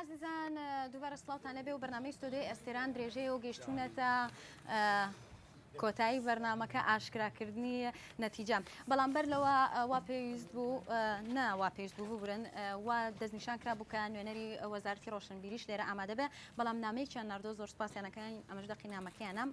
عزیزان دووبارە سڵاوتان لەبێ و بەرنامەی ستۆدیۆی ئەستێران درێژەیە و گەیشتوونەتە کۆتایی بەرنامەکە ئاشکراکردنی نەتیجە. بەڵام بەر لەوە وا پێویست بوو وا پێویست بوو ببورن وا دەستنیشان کرا بوو کە نوێنەری وەزارەتی ڕۆشنبیریش لێرە ئامادە بێ، بەڵام نامەیەکیان ناردۆ زۆر سوپاسیانەکەی ئەمەش دەقی نامەکەیانە.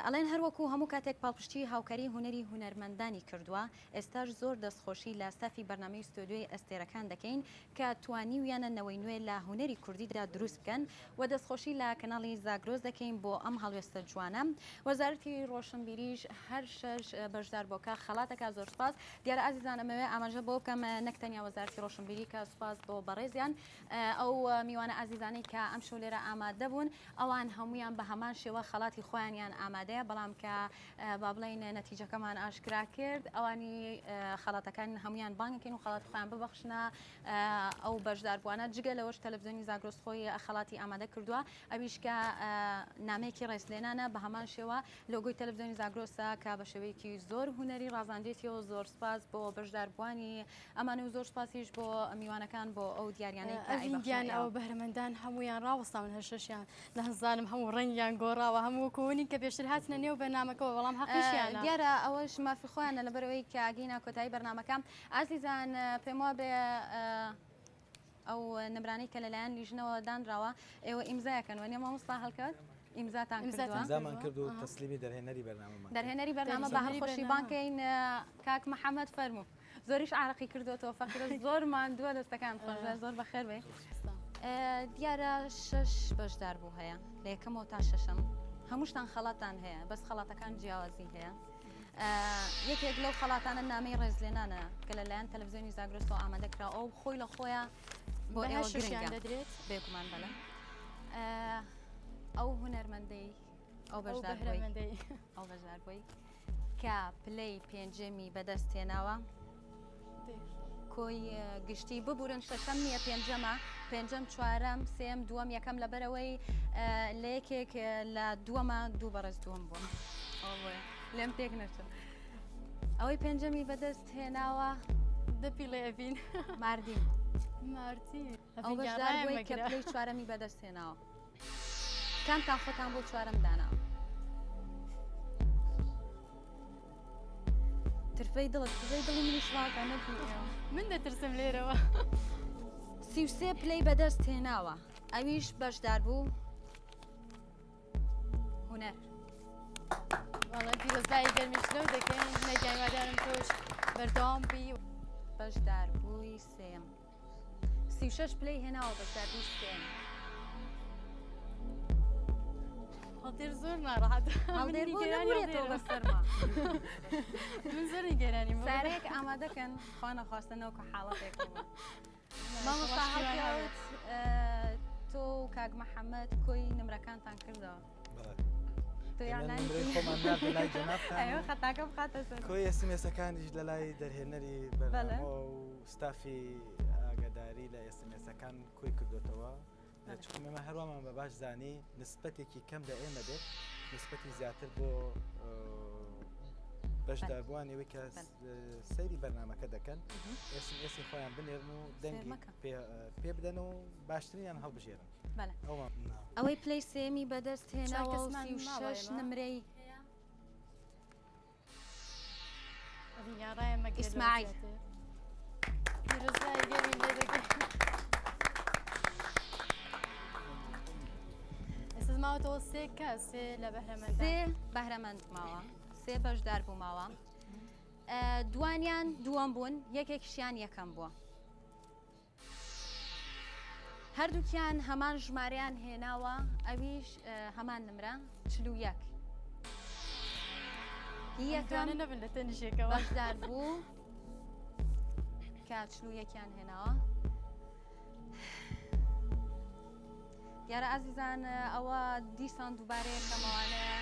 ئەڵێن هەروەکو هەموو کاتێک پاڵپشتی هاوکاری هوەری هونەرمەندانی کردووە، ئێستاش زۆر دەستخۆشی لە سەفی بەرنامەی ستۆدیۆی ئەستێرەکان دەکەین کە توانیویانە نەوەی نوێ لە هوەری کوردیدا دروست بکەن و دەستخۆشی لە کەناڵی زاگرۆز دەکەین بۆ ئەم هەڵوێستە جوانە. وەزارەتی ڕۆشنبیریش هەر شەش بەشدار بۆکە خەڵاتەکە. زۆر سپاس. دیارە ئازیزان ئەمەوێ ئاماژە بۆ بکەم نەکتەنیا وەزارەتی ڕۆشنبیری کە سوپاس بۆ بەڕێزیان ئەو میوانە ئازیزانی کە ئەم شەو لێرە ئامادە بوون، ئەوان هەمویان بە هەمان شێوە خەڵاتی خۆیانیان ئامادەیە، بەڵام کە با بڵین نەتیجەکەمان ئاشکرا کرد ئەوانی خەڵاتەکان هەمویان بانگەکەین و خەڵاتی خۆیان ببەخشنە ئەو بەشداربووانە. جگە لەوەش تەلەڤیزیۆنی زاگرۆس خۆی خەڵاتی ئامادە کردووە، ئەویش کە نامەیەکی ڕێزلێنانە بە هەمان شێوە لۆگۆی تەلەڤیزیۆنی زاگرۆسە کە بە شێوەیەکی زۆر هوەری ڕازاندێتیەوە. زۆر سپاس بۆ بەشداربووانی ئەمانە و زۆر سپاسیش بۆ میوانەکان بۆ ئەو دیاریانەی ئەڤینگیان ئەو بەهرەمەندان هەمویان ڕاوەستاون هەر شەشیان نەزانم هەموو ڕەنگیان گۆڕاوە هەموو کۆنی کە پێشتر هاتنە نێو بەرنامەکەەوە، بەڵام حەقیشیان دیارە ئەوەش مافی خۆیانە لەبەرەوەی کە ئاگەینە کۆتایی بەرنامەکە. ئازیزان پێم وابێ ئەو نمرانەی کە لەلایەن لیژنەوە دانراوە ئێوە ئیمزایەکەن وە نیە مامۆستا هەڵکەوت ئیمزاتان زمان کرد و تەسلیمی دەرهێنەری بەرنامەمان دەرهێنەری بەرنامە بە هەڵخۆشی بانکەین. کاک محەممەد فەرموو زۆریش عارەقی کردوەوە فەقیرە زۆر ماندووە دەستەکان خۆشە زۆر بەخێر بێ. دیارە شەش بەشدار بوو هەیە لە یەکەمەوە تا شەشەم، هەمووشتان خەڵاتان هەیە بەس خەڵاتەکان جیاوازی هەیە. یەکێک لەو خەڵاتانە نامەی ڕێزلێنانە کە لەلایەن تەلەڤیزیۆنی زاگرۆسەوە ئامادەکرا ئەو خۆی لە خۆیان بۆ ئێوە گرنگە دەدرێت بێگومان بەڵێ ئەو هونەرمەندەی ئەو بەشداربووی کە پلەی پێنجەمی بەدەست هێناوە کۆی گشتی ببورن. شەشەم نییە پێنجەمە، پێنجەم چوارەم سێم دووەم یەکەم لەبەرەوەی لە یەکێک لە دووەمە دوو بەڕێز دووەم بووم لێم تێک نەچێت. ئەوەی پێنجەمی بەدەست هێناوە دەپی لێ ئەڤین ماردین ئەو بەشداربووی کە پلەی چوارەمی بەدەست هێناوە. کامتان خۆتان بۆ چوارەم داناوە؟ ترفەی دڵی منی شڵاکە نەبوو من دەترسم لێرەوە. 33 پلەی بەدەست هێناوە، ئەویش بەشدار بوو هونەر. وەڵا پیرۆزبایی گەرمیش لەو دەکەین نەگەیوادارم تۆش بەردەوام بی. بەشداربووی سێم 36 پلەی هێناوە بەشداربووی سێم. هەڵدێر زۆر ناڕەحەتە هەڵدێربووێتەوە بەسەرما. من زۆر نیگەرانی سارێک ئامادەکەن خوا نەخواستنەوە کە حاڵەتێکەوە. مامۆستا هەڵکەوت تۆ و کاک محەممەد کۆی نمرەکانتان کردەوە. خەتاکە بخاتە سەر کۆی ئێسمێسەکانیش لە لای دەرهێنەری بەرنامە و ستافی ئاگاداری لە ئێسمێسەکان کۆی کردوێتەوە. چون ئێمە هەروەمان بە باش زانی نسبەتێکی کەم لە ئێمە دێت، نسبەتی زیاتر بۆ بەشداربووانەوەی کە سەیری بەرنامەکە دەکەن ئێسی خۆیان بنێرن و دەنگی پێ بدەن و باشتریان هەڵبژێرن. ئەوەی پلەی سێمی بەدەست هێناوە 36 نمرەی ئیسماعیل. پیرۆزبایی گەرمی لێ دەکەین. ئێستا ماوەتەوە سێ کەس لە بەهرەمەند سێ بەهرەمەند ماوە، سێ بەشدار بوو ماوە، دوانیان دووەم بوون، یەکێکیشیان یەکەم بووە. هەردووکیان هەمان ژمارەیان هێناوە، ئەویش هەمان نمرە 41. یەکەم نەبن لە تەنیشێکەوە بەشدار بوو کە 41یان هێناوە. یارە ئازیزان ئەوە دیسان دووبارەیە کەمەوانەیە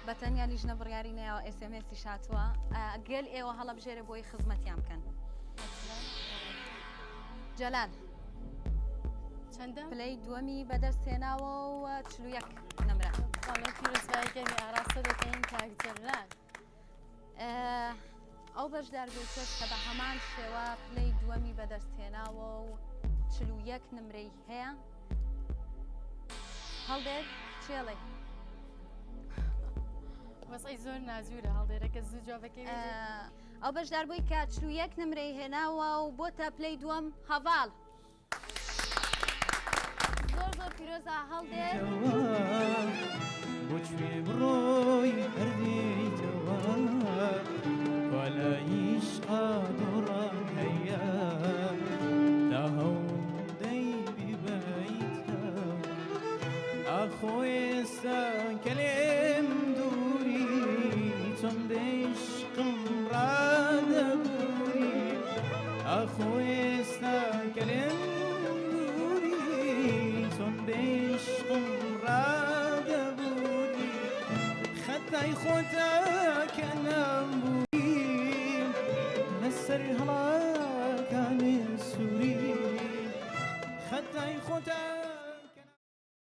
بە تەنیا لیژنە بڕیاری نەیەوە ئێسمێسی شاتووە گەل ئێوە هەڵەبژێرە بۆی خزمەتیان بکەن. جەلال چەندە پلەی دووەمی بەدەست هێناوە و 41 نمرە. وەڵا پیرۆزبایی گەرمی ئاراستە دەکەین کاک جەلال. ئەو بەشدار بووکەش کە بە هەمان شێوە پلەی دووەمی بەدەست هێناوە و 41 نمرەی هەیە هەڵدێت چێڵێ وەسەی زۆر نازوورە هەڵدێرەکە زوو جوابەکەی ئەو بەشدار بووی کە 41 نمرەی هێناوە و بۆتە پلەی دووەم هەڤاڵ زۆر زۆر پیرۆزە هەڵدێت بۆچێ بڕۆی هەردێیتەوە کۆلاییشقا دۆڕان هەیە تا هەوڵدەی بیبەیتەوە ئاخۆ ئێستا کە لێم دووری چۆن دەیشقم ڕادەبووری ئاخۆ ئێستا کە لێم دووری چۆن دەیشقم ڕادەبووری خەتای خۆتە کە نەمبووری لەسەر هەڵاکانی سووری خەتای خۆتە